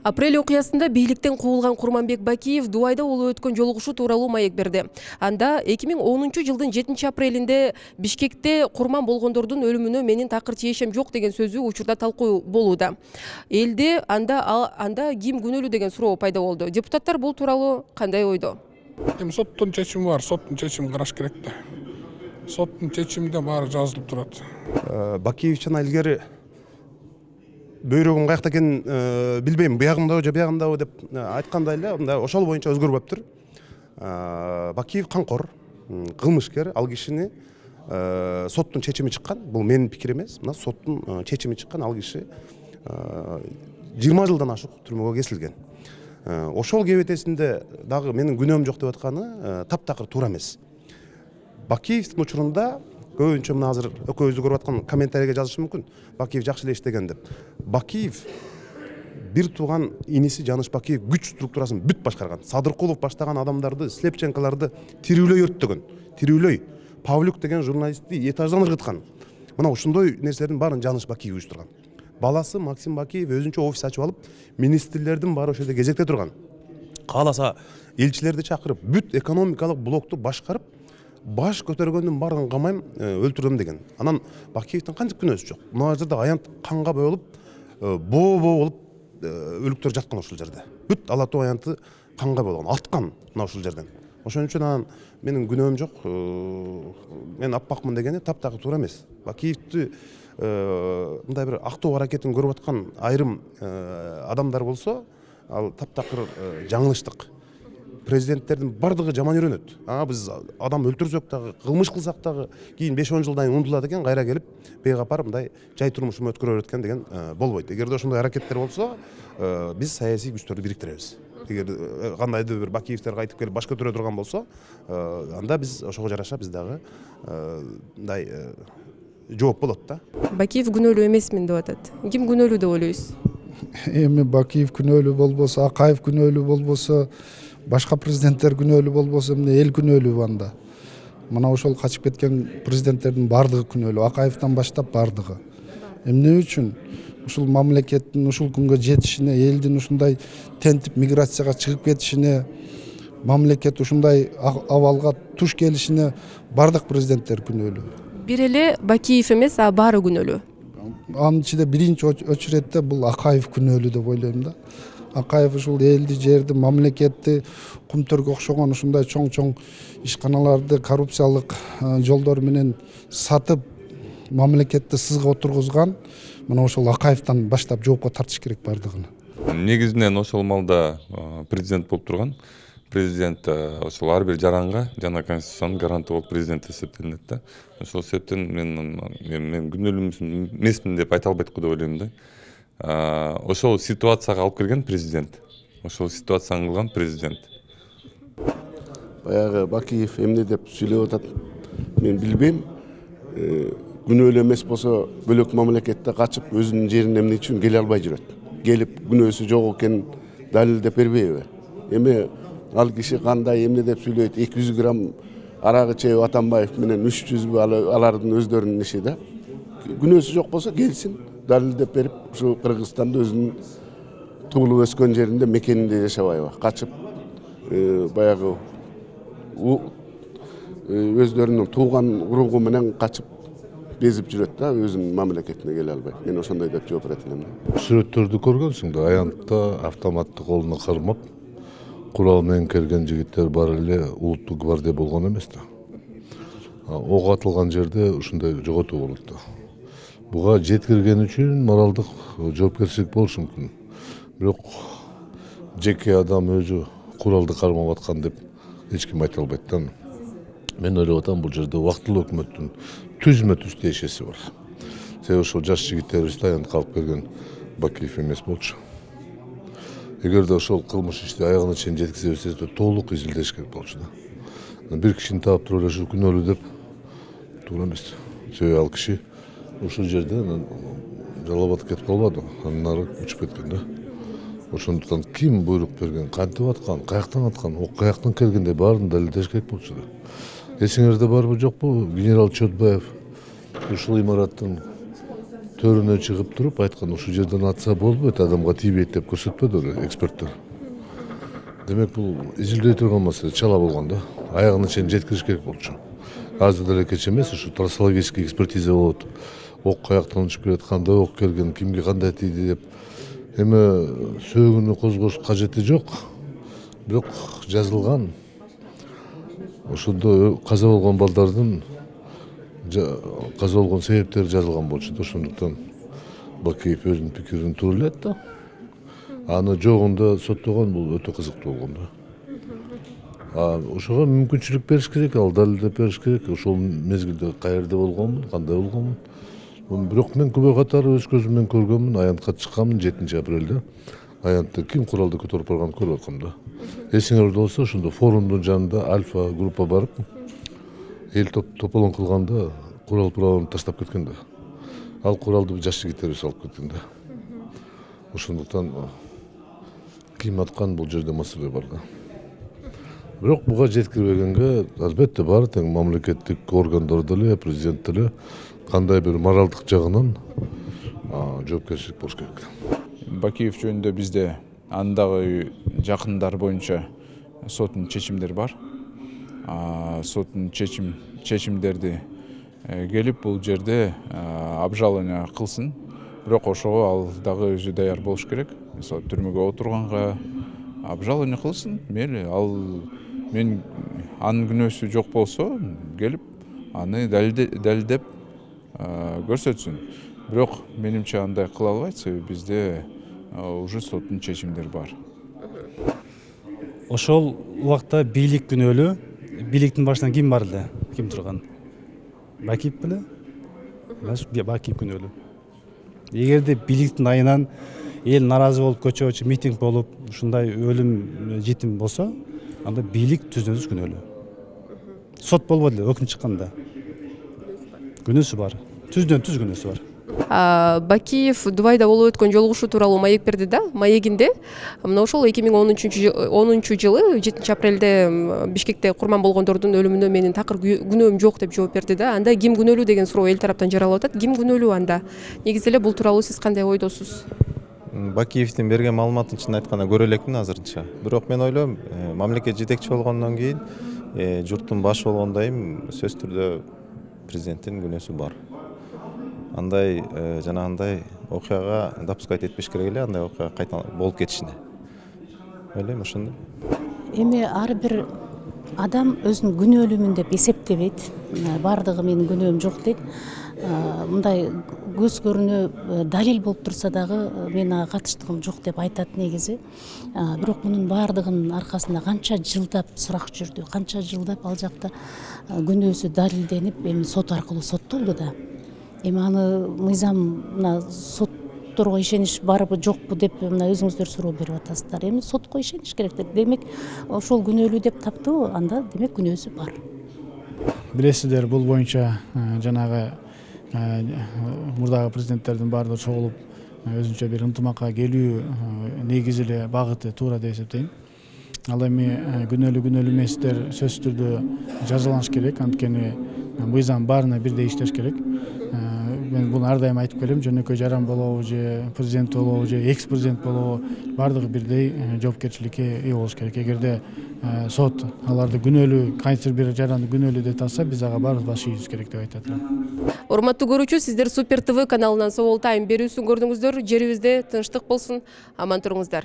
Апрель окуясында бийликтен кубулган Курманбек Бакиев Дубайда улуу өткөн жолугушуу тууралуу маек берди. Анда 2010 жылдын 7 апрелинде Бишкекте курман болгондордун өлүмүнө менин такыр тиешем жок деген сөзү учурда талкуу болууда. Элде анда ким күнөөлүү деген суроо пайда болду. Депутаттар бул тууралуу кандай ойдо? Соттун чечими бар, соттун чечимин караш керек да. Соттун чечиминде баары жазылып турат. Бакиевчан илгери бөйрөгүн каякта экенин билбейм, буягындабы же биягындабы деп айткандай эле, мындай ошол боюнча өзгөрүп атыптыр. Бакиев камкор, кылмышкер, ал кишини соттун чечими чыккан. Бул менин пикирим эмес. Мына соттун чечими чыккан, ал киши 20 жылдан ашык түрмөгө кесилген. Ошол кебетесинде дагы менин күнөөм жок деп атканы таптакыр туура эмес. Бакиевдин учурунда көбүнчө мына азыр экөөбүздү көрүп аткан комментарийге жазышы мүмкүн. Бакиев жакшы эле иштеген деп. Бакиев бир тууган иниси Жаныш Бакиев күч структурасын бүт башкарган. Садыркулов баштаган адамдарды, Слепченколорду тирүүлөй өрттөгөн. Тирүүлөй. Павлюк деген журналистти этаждан ыргыткан. Мына ушундой нерселердин баарын Жаныш Бакиев уюштурган. Баласы Максим Бакиев өзүнчө офис ачып алып, министрлердин баары ошол жерде кезекте турган. Кааласа элчилерди чакырып, бүт экономикалык блокту башкарып, баш көтөргөндүн баарын камайм, өлтүрөм деген. Анан Бакиевдин кантип күнөөсү жок. Мына жерде аянт канга боелуп, боо болуп өлүктөр жаткан ошол жерде. Бүт ала тоо аянты канга болгон, алткан мына ошол жерден. Ошон үчүн анан менин күнөөм жок. Мен аппакмын дегени таптакыр туура эмес. Бакиевди мындай бир актоо аракетин көрүп аткан айрым адамдар болсо, ал таптакыр жаңылыштык. Президенттердин бардыгы жаман үйрөнөт. Биз адам өлтүрсөк дагы, кылмыш кылсак дагы, кийин 5-10 жылдан кийин унутулат экен, кайра келип бейгапар мындай жай турмушум өткөрө берет экен деген болбойт. Эгерде ошондой аракеттер болсо, биз саясий күчтөрдү бириктиребиз. Эгер кандайдыр бир Бакиевтер кайтып келип баш көтөрө турган болсо, анда биз ошого жараша биз дагы мындай жооп болот да. Бакиев күнөөлүү эмесмин деп атат. Ким күнөөлүү деп ойлойсуз? Эми Бакиев күнөөлүү болбосо, Акаев күнөөлүү болбосо, башка президенттер күнөөлүү болбосо, эмне эл күнөөлүү анда. Мына ошол качып кеткен президенттердин бардыгы күнөөлүү, Акаевтан баштап бардыгы. Эмне үчүн ушул мамлекеттин ушул күнгө жетишине, элдин ушундай тентип миграцияга чыгып кетишине, мамлекет ушундай абалга туш келишине бардык президенттер күнөөлүү. Бир эле Бакиев эмес, баары күнөөлүү. Анын ичинде биринчи очередте бул Акаев күнөөлүү деп ойлойм да. Акаев ушул элди, жерди, мамлекетти кумтөргө окшогон ушундай чоң-чоң ишканаларды коррупциялык жолдор менен сатып, мамлекетти сызга отургузган. Мына ошол Акаевтан баштап жоопко тартыш керек бардыгын. Негизинен ошол малда президент болуп турган. Президент ошол ар бир жаранга жана конституциянын гаранты болуп президент эсептелинет да. Ошол себептен мен күнөөлүү эмесмин деп айта албайт го деп ойлойм да. Ошол ситуацияга алып келген президент. Ошол ситуацияны кылган президент. Баягы Бакиев эмне деп сүйлөп атат, мен билбейм. Күнөөлүү эмес болсо, бөлөк мамлекетте качып өзүнүн жерине эмне үчүн келе албай жүрөт. Келип күнөөсү жок экенин далилдеп бербейби? Эми ал киши кандай эмне деп сүйлөйт? 200 грамм арагы чегип Атамбаев менен 300 алардын өздөрүнүн иши да. Күнөөсү жок болсо келсин, далилдеп берип, ушу Кыргызстанда өзүнүн туулуп өскөн жеринде, мекенинде жашабайбы? Качып баягы өздөрүнүн тууган уругу менен качып безип жүрөт да, өзүнүн мамлекетине келе албай. Мен ошондой деп жооп берет элем да. Сүрөттөрдү көргөнсүң да, аянтта автоматты колуна кармап, курал менен келген жигиттер бар эле улуттук гвардия болгон эмес да. Ок атылган жерде ушундай жоготуу болот да. Буга жеткирген үчүн моралдык жоопкерчилик болушу мүмкүн. Бирок жеке адам өзү куралды кармап аткан деп эч ким айта албайт да. Мен ойлоп атам, бул жерде убактылуу өкмөттүн түзмө-түз тиешеси бар. Себеби ошол жаш жигиттерибизди аянтка алып келген Бакиев эмес болчу. Эгерде ошол кылмыш ишти аягына чейин жеткизе берсе, толук изилдеш керек болчу да. Бир кишини таап туруп эле ушул күнөөлүү деп туура эмес. Себеби ал киши ушул жерде жалап кетип калбады, андан ары учуп кеткен да. Ошондуктан ким буйрук берген, кантип аткан, каяктан аткан, ок каяктан келгенде баарын далилдеш керек болчу да. Эсиңерде барбы жокпу, генерал Чотбаев ушул имараттын төрүнө чыгып туруп айткан ушул жерден атса болбойт, адамга тийбейт деп көрсөтпөдүр эксперттер. Демек бул изилдей турган маселе чала болгон да. Аягына чейин жеткириш керек болчу. Азыр деле кеч эмес, ушу трассологический экспертиза болот. Ок каяктан учуп келет, кандай ок келген, кимге кандай тийди деп. Эми сөөгүнү козгош кажети жок. Бирок жазылган. Ошондо каза болгон балдардын каза болгон себептери жазылган болчу да, ошондуктан Бакиев өзүнүн пикирин туура эле айтты. Аны жогунда соттогон бул өтө кызыктуу болгон да. Ошого мүмкүнчүлүк бериш керек, ал далилдеп бериш керек. Ошол мезгилде каерде болгонмун, кандай болгонмун. Бирок мен күбө катары өз көзүм менен көргөнмүн, аянтка чыкканмын 7 апрелде. Аянтты ким куралды көтөрүп барганын көрүп аткам да. Эсиңерде болсо, ошондо форумдун жанында альфа группа барып, эл тополоң кылганда курал туралын таштап кеткен да. Ал куралды жаш жигиттерибиз алып кеткен да. Ошондуктан ким аткан бул жерде маселе бар да. Бирок буга жеткирбегенге албетте баары тең мамлекеттик органдар деле, президент деле кандай бир моралдык жагынан жоопкерчилик болуш керек. Бакиев жөнүндө бизде андагы жакындар боюнча соттун чечимдери бар. Соттун чечимдерди келип бул жерде обжалование кылсын. Бирок ошого ал дагы өзү даяр болуш керек. Мисалы түрмөгө отурганга обжалование кылсын. Мейли ал мен анын күнөөсү жок болсо келип аны далилдеп көрсөтсүн. Бирок менимче андай кыла албайт, себеби бизде уже соттун чечимдери бар. Ошол убакта бийлик күнөөлүү. Бийликтин башынан ким бар эле? Ким турган? Бакиев беле? Бакиев күнөөлүү. Эгерде бийликтин айынан эл наразы болуп, көчө митинг болуп, ушундай өлүм жетим болсо, анда бийлик түздөн-түз күнөөлүү. Сот болбоду эле, өкүм чыкканда. Күнөөсү бар. Түздөн-түз күнөөсү бар. Бакиев Дубайда болуп өткөн жолугушуу тууралуу маек берди да. Маегинде мына ошол 2010 жылы 7 апрелде Бишкекте курман болгондордун өлүмүнө менин такыр күнөөм жок деп жооп берди да. Анда ким күнөөлүү деген суроо эл тараптан жаралып атат. Ким күнөөлүү анда? Негизи эле бул тууралуу сиз кандай ойдосуз? Бакиевдин берген маалыматын чын айтканда көрө элекмин азырынча. Бирок мен ойлойм, мамлекет жетекчи болгондон кийин, журттун башы болгондойм, сөзсүз түрдө президенттин күнөөсү бар. Андай жанагындай окуяга допускать этпеш керек эле, андай окуя кайта болуп кетишине. Ойлойм ошондой. Эми ар бир адам өзүнүн күнөөлүүмүн деп эсептебейт. Бардыгы менин күнөөм жок дейт. Мындай көз көрүнө далил болуп турса дагы мен ага катыштыгым жок деп айтат негизи. Бирок мунун бардыгынын аркасында канча жылдап сурак жүрдү, канча жылдап ал жакта күнөөсү далилденип, эми сот аркылуу соттолду да. Эми аны мыйзам мына сотторго ишенич барбы жокпу деп мына өзүңүздөр суроо берип атасыздар. Эми сотко ишениш керек. Демек ошол күнөөлүү деп таптыбы, анда демек күнөөсү бар. Билесиздер, бул боюнча жанагы мурдагы президенттердин баардыгы чогулуп өзүнчө бир ынтымакка келүү негизи эле багыты туура деп эсептейм. Ал эми күнөөлүү эместер сөзсүз түрдө жазаланыш керек, анткени мыйзам баарына бирдей иштеш керек. Мен буну ар дайым айтып келем, жөнөкөй жаран болобу же президент болобу же экс президент болобу, баардыгы бирдей жоопкерчиликке ээ болуш керек. Эгерде сот аларды күнөөлүү, кайсы бир жаранды күнөөлүү деп тапса, биз ага баарыбыз баш ийүүбүз керек деп айтат элем. Урматтуу көрүүчү, сиздер Супер ТВ каналынан Собол Тайм берүүсүн көрдүңүздөр. Жерибизде тынчтык болсун, аман туруңуздар.